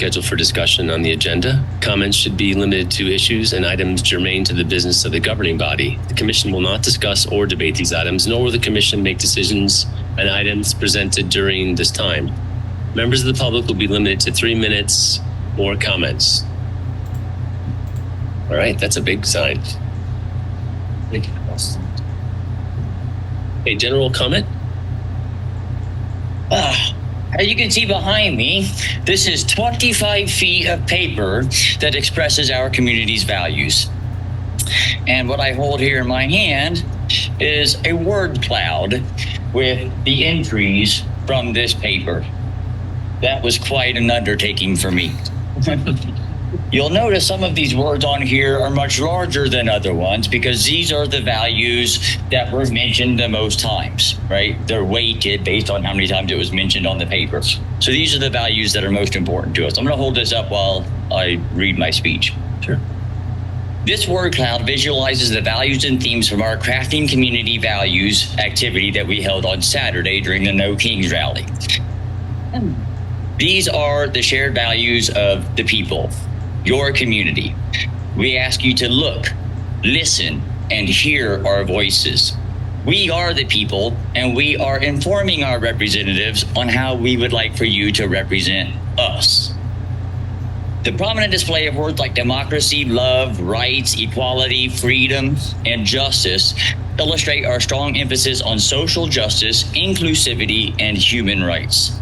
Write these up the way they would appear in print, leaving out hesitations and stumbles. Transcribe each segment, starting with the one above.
scheduled for discussion on the agenda. Comments should be limited to issues and items germane to the business of the governing body. The commission will not discuss or debate these items, nor will the commission make decisions on items presented during this time. Members of the public will be limited to 3 minutes or comments. All right, that's a big sign. A general comment? As you can see behind me, this is 25 feet of paper that expresses our community's values. And what I hold here in my hand is a word cloud with the entries from this paper. That was quite an undertaking for me. You'll notice some of these words on here are much larger than other ones because these are the values that were mentioned the most times, right? They're weighted based on how many times it was mentioned on the paper. So these are the values that are most important to us. I'm going to hold this up while I read my speech. Sure. This word cloud visualizes the values and themes from our Crafting Community Values activity that we held on Saturday during the No Kings rally. These are the shared values of the people, your community. We ask you to look, listen, and hear our voices. We are the people, and we are informing our representatives on how we would like for you to represent us. The prominent display of words like democracy, love, rights, equality, freedom, and justice illustrate our strong emphasis on social justice, inclusivity, and human rights.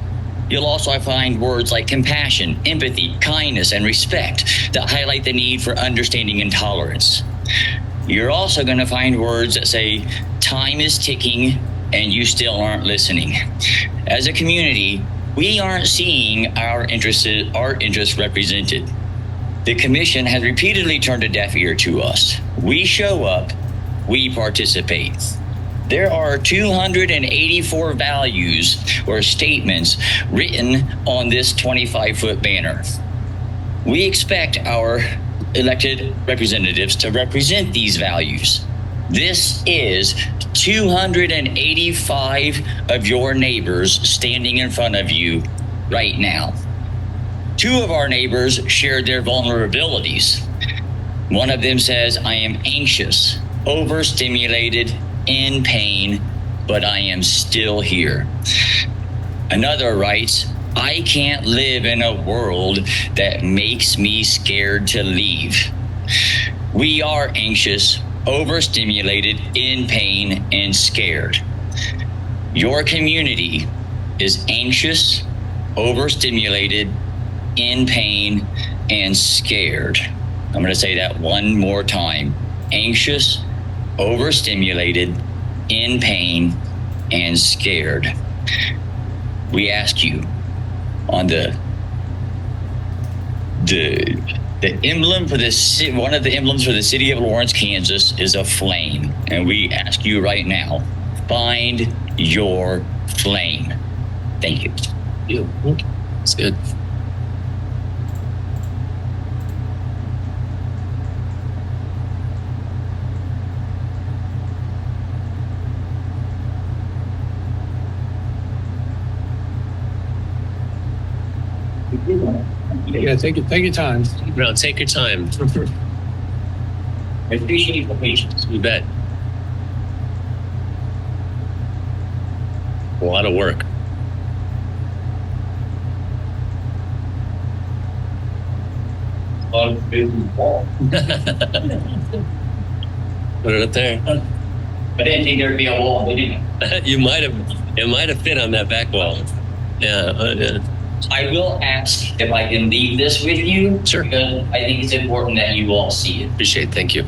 You'll also find words like compassion, empathy, kindness, and respect that highlight the need for understanding and tolerance. You're also going to find words that say, time is ticking and you still aren't listening. As a community, we aren't seeing our interests represented. The commission has repeatedly turned a deaf ear to us. We show up, we participate. There are 284 values or statements written on this 25-foot banner. We expect our elected representatives to represent these values. This is 285 of your neighbors standing in front of you right now. 2 of our neighbors shared their vulnerabilities. One of them says, I am anxious, overstimulated, in pain, but I am still here. Another writes, I can't live in a world that makes me scared to leave. We are anxious, overstimulated, in pain, and scared. Your community is anxious, overstimulated, in pain, and scared. I'm going to say that one more time. Anxious, overstimulated, in pain, and scared. We ask you on the emblem for this, one of the emblems for the city of Lawrence, Kansas is a flame. And we ask you right now, find your flame. Thank you. That's good. Yeah, take your time. No, take your time. I appreciate the patience. You bet. A lot of work. A lot of business ball. Put it up there. I didn't think there'd be a wall, did you? It might have fit on that back wall. Yeah. I will ask if I can leave this with you. Sure. Because I think it's important that you all see it. Appreciate it. Thank you.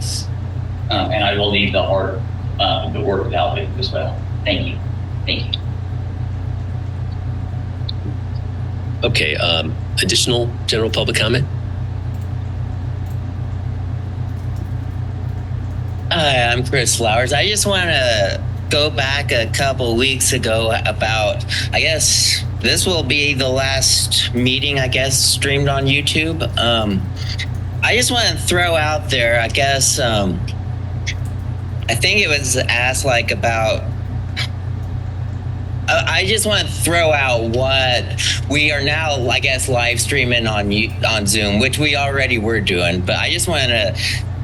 And I will leave the art, the work without it as well. Thank you. Thank you. Okay. Additional general public comment? Hi, I'm Chris Flowers. I just want to go back a couple weeks ago about, I guess this will be the last meeting, streamed on YouTube. I just want to throw out there, I think it was asked about I just want to throw out what we are now, I guess, live streaming on Zoom, which we already were doing. But I just want to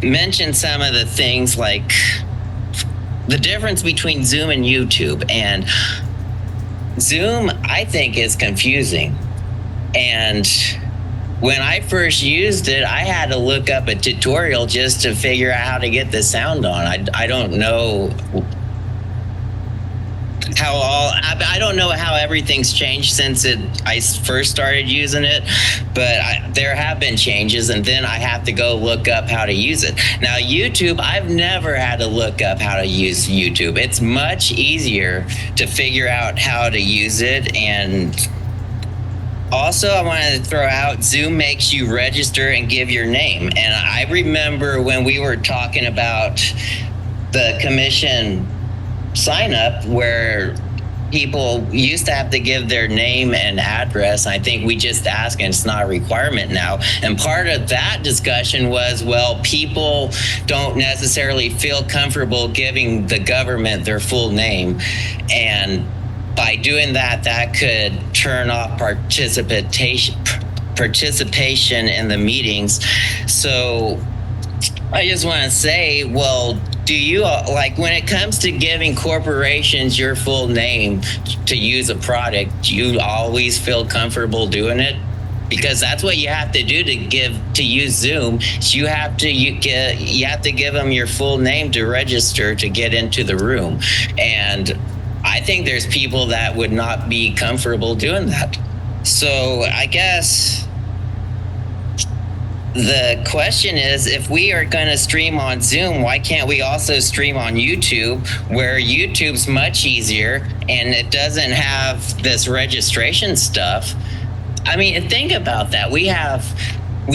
mention some of the things like the difference between Zoom and YouTube. And Zoom, I think, is confusing. And when I first used it, I had to look up a tutorial just to figure out how to get the sound on. I don't know I don't know how everything's changed since I first started using it, but there have been changes, and then I have to go look up how to use it. Now, YouTube, I've never had to look up how to use YouTube. It's much easier to figure out how to use it. And also, I wanted to throw out, Zoom makes you register and give your name. And I remember when we were talking about the commission sign up, where people used to have to give their name and address. I think we just ask, and it's not a requirement now. And part of that discussion was, well, people don't necessarily feel comfortable giving the government their full name. And by doing that, that could turn off participation in the meetings. So I just want to say, well, do you, like, when it comes to giving corporations your full name to use a product, do you always feel comfortable doing it? Because that's what you have to do to use Zoom. You have to give them your full name to register to get into the room. And I think there's people that would not be comfortable doing that. So I guess the question is, if we are going to stream on Zoom, why can't we also stream on YouTube, where YouTube's much easier and it doesn't have this registration stuff? I mean, think about that. We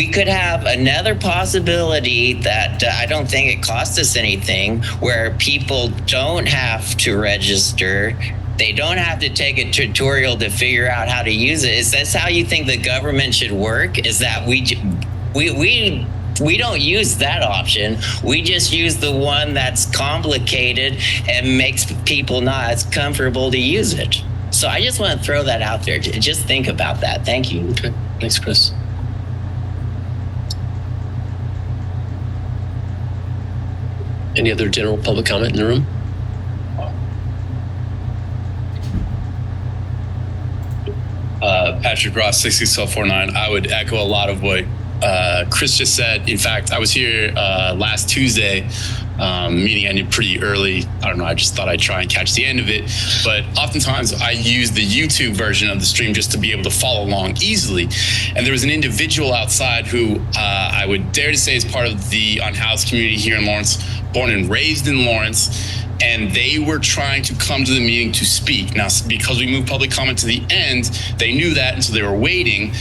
could have another possibility that I don't think it costs us anything, where people don't have to register. They don't have to take a tutorial to figure out how to use it. Is this how you think the government should work? Is that we don't use that option. We just use the one that's complicated and makes people not as comfortable to use it. So I just want to throw that out there. Just think about that. Thank you. Okay, thanks, Chris. Any other general public comment in the room? Patrick Ross, 66449. I would echo a lot of what Chris just said. In fact, I was here last Tuesday. Meeting ended pretty early. I don't know, I just thought I'd try and catch the end of it. But oftentimes I use the YouTube version of the stream just to be able to follow along easily. And there was an individual outside who I would dare to say is part of the unhoused community here in Lawrence, born and raised in Lawrence. And they were trying to come to the meeting to speak. Now, because we moved public comment to the end, they knew that, and so they were waiting.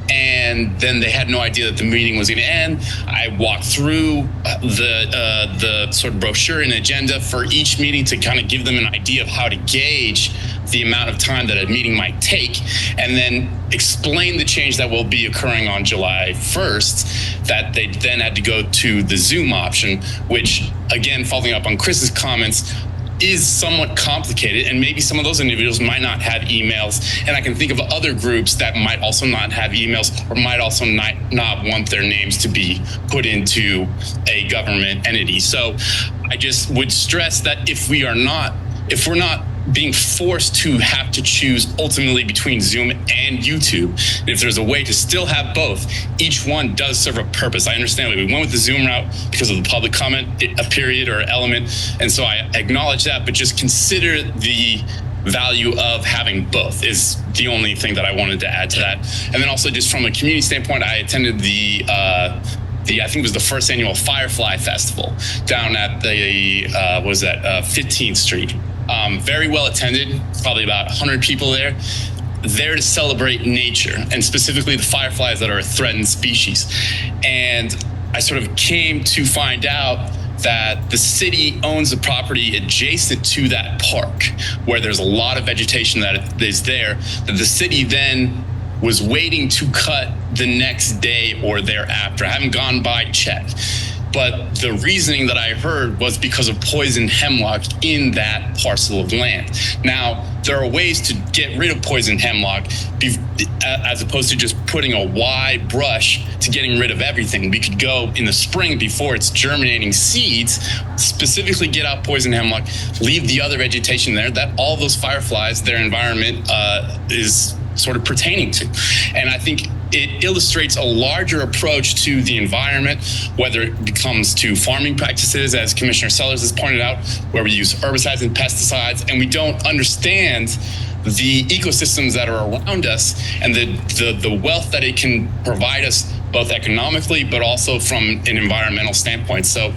And then they had no idea that the meeting was going to end. I walked through the sort of brochure and agenda for each meeting to kind of give them an idea of how to gauge the amount of time that a meeting might take, and then explain the change that will be occurring on July 1st, that they then had to go to the Zoom option, which, again, following up on Chris's comments, is somewhat complicated, and maybe some of those individuals might not have emails. And I can think of other groups that might also not have emails, or might also not want their names to be put into a government entity. So I just would stress that if we're not being forced to have to choose ultimately between Zoom and YouTube, and if there's a way to still have both, each one does serve a purpose. I understand that we went with the Zoom route because of the public comment, a period or element, and so I acknowledge that, but just consider the value of having both is the only thing that I wanted to add to that. And then also, just from a community standpoint, I attended I think it was the first annual Firefly Festival down at the 15th Street. Very well attended, probably about 100 people there to celebrate nature, and specifically the fireflies that are a threatened species. And I sort of came to find out that the city owns a property adjacent to that park where there's a lot of vegetation that is there, that the city then was waiting to cut the next day or thereafter. I haven't gone by to check. But the reasoning that I heard was because of poison hemlock in that parcel of land. Now, there are ways to get rid of poison hemlock as opposed to just putting a wide brush to getting rid of everything. We could go in the spring before it's germinating seeds, specifically get out poison hemlock, leave the other vegetation there that all those fireflies, their environment is sort of pertaining to. And I think it illustrates a larger approach to the environment, whether it comes to farming practices, as Commissioner Sellers has pointed out, where we use herbicides and pesticides, and we don't understand the ecosystems that are around us and the wealth that it can provide us, both economically, but also from an environmental standpoint. So,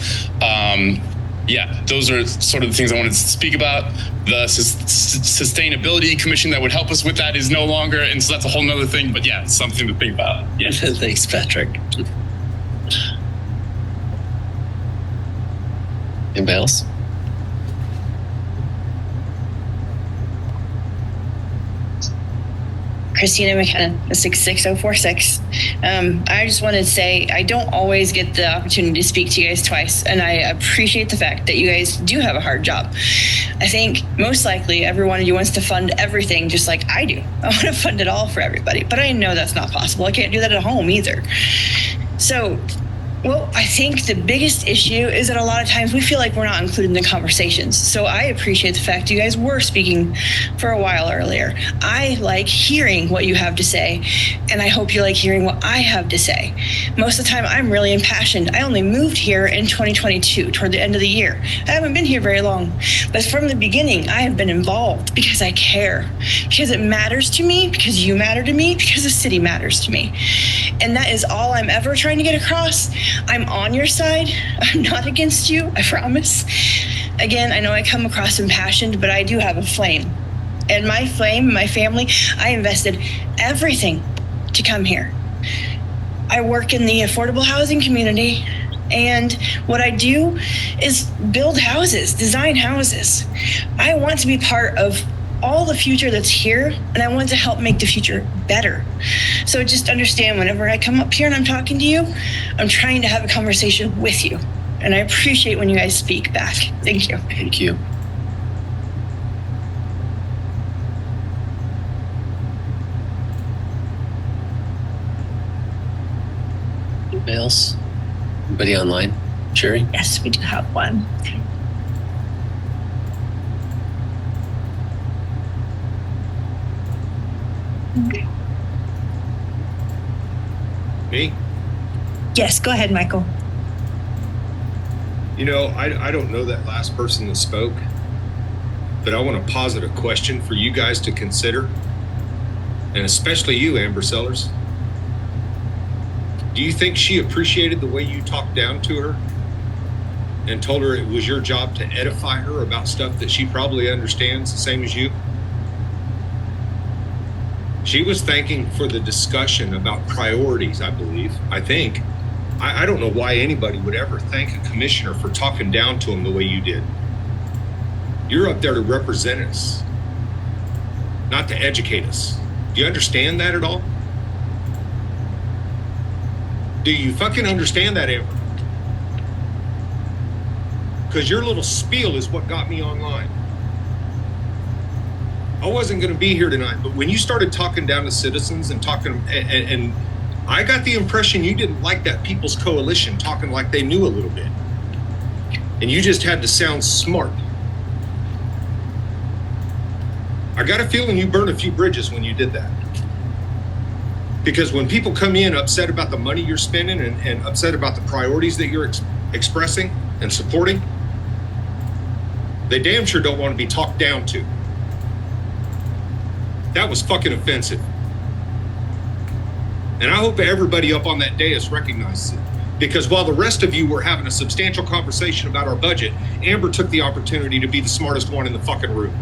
yeah, those are sort of the things I wanted to speak about. The Sustainability Commission that would help us with that is no longer, and so that's a whole nother thing, but yeah, something to think about. Yeah. Thanks, Patrick. Anybody else? Christina McKenna, 66046. I just wanted to say I don't always get the opportunity to speak to you guys twice, and I appreciate the fact that you guys do have a hard job. I think most likely every one of you wants to fund everything just like I do. I want to fund it all for everybody, but I know that's not possible. I can't do that at home either. So, well, I think the biggest issue is that a lot of times we feel like we're not included in the conversations. So I appreciate the fact you guys were speaking for a while earlier. I like hearing what you have to say, and I hope you like hearing what I have to say. Most of the time, I'm really impassioned. I only moved here in 2022, toward the end of the year. I haven't been here very long, but from the beginning, I have been involved because I care, because it matters to me, because you matter to me, because the city matters to me. And that is all I'm ever trying to get across. I'm on your side. I'm not against you, I promise. Again, I know I come across impassioned, but I do have a flame. And my flame, my family, I invested everything to come here. I work in the affordable housing community, and what I do is build houses, design houses. I want to be part of all the future that's here, and I want to help make the future better. So just understand, whenever I come up here and I'm talking to you, I'm trying to have a conversation with you. And I appreciate when you guys speak back. Thank you. Thank you. Anybody else? Anybody online? Sherry? Yes, we do have one. Me? Yes, go ahead, Michael. You know, I don't know that last person that spoke, but I want to posit a question for you guys to consider, and especially you, Amber Sellers. Do you think she appreciated the way you talked down to her and told her it was your job to edify her about stuff that she probably understands the same as you? She was thanking for the discussion about priorities, I believe. I think. I don't know why anybody would ever thank a commissioner for talking down to him the way you did. You're up there to represent us, not to educate us. Do you understand that at all? Do you fucking understand that, Amber? Because your little spiel is what got me online. I wasn't going to be here tonight, but when you started talking down to citizens and talking, and I got the impression you didn't like that People's Coalition talking like they knew a little bit. And you just had to sound smart. I got a feeling you burned a few bridges when you did that. Because when people come in upset about the money you're spending and upset about the priorities that you're expressing and supporting, they damn sure don't want to be talked down to. That was fucking offensive. And I hope everybody up on that dais recognizes it. Because while the rest of you were having a substantial conversation about our budget, Amber took the opportunity to be the smartest one in the fucking room.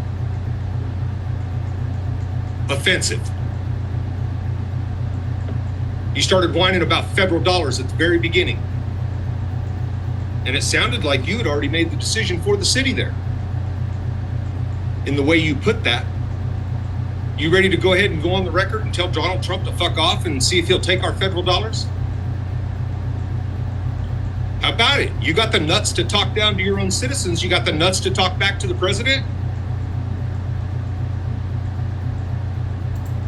Offensive. You started whining about federal dollars at the very beginning. And it sounded like you had already made the decision for the city there. In the way you put that. You ready to go ahead and go on the record and tell Donald Trump to fuck off and see if he'll take our federal dollars? How about it? You got the nuts to talk down to your own citizens. You got the nuts to talk back to the president.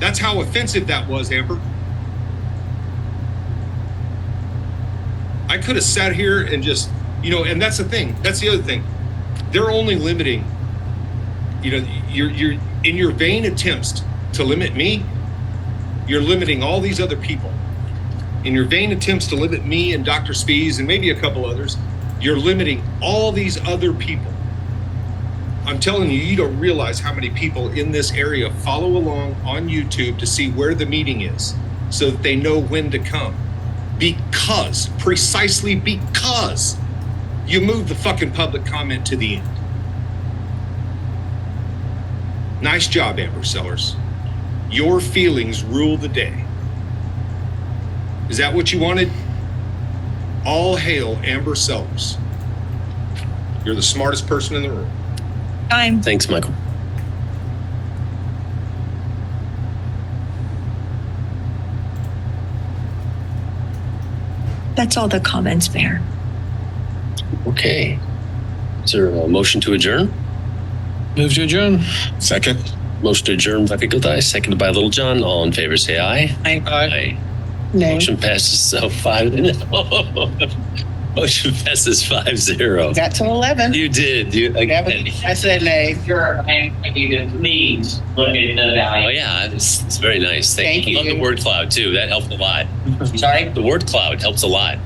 That's how offensive that was, Amber. I could have sat here and just, and that's the thing. That's the other thing. They're only limiting, you're in your vain attempts to limit me, you're limiting all these other people. In your vain attempts to limit me and Dr. Spees and maybe a couple others, you're limiting all these other people. I'm telling you, you don't realize how many people in this area follow along on YouTube to see where the meeting is so that they know when to come. Precisely because you moved the fucking public comment to the end. Nice job, Amber Sellers. Your feelings rule the day. Is that what you wanted? All hail Amber Sellers. You're the smartest person in the room. Time. Thanks, Michael. That's all the comments, Mayor. Okay. Is there a motion to adjourn? Move to adjourn. Second. Motion to adjourn by Pickle seconded by Little John. All in favor, say aye. Aye. Aye. Nay. Motion passes 5. Motion passes 5-0. Got to 11. You did. I said nay. Sure, and you can please look at the value. Oh yeah, it's very nice. Thank I love you. the word cloud too. That helped a lot. Sorry? The word cloud helps a lot.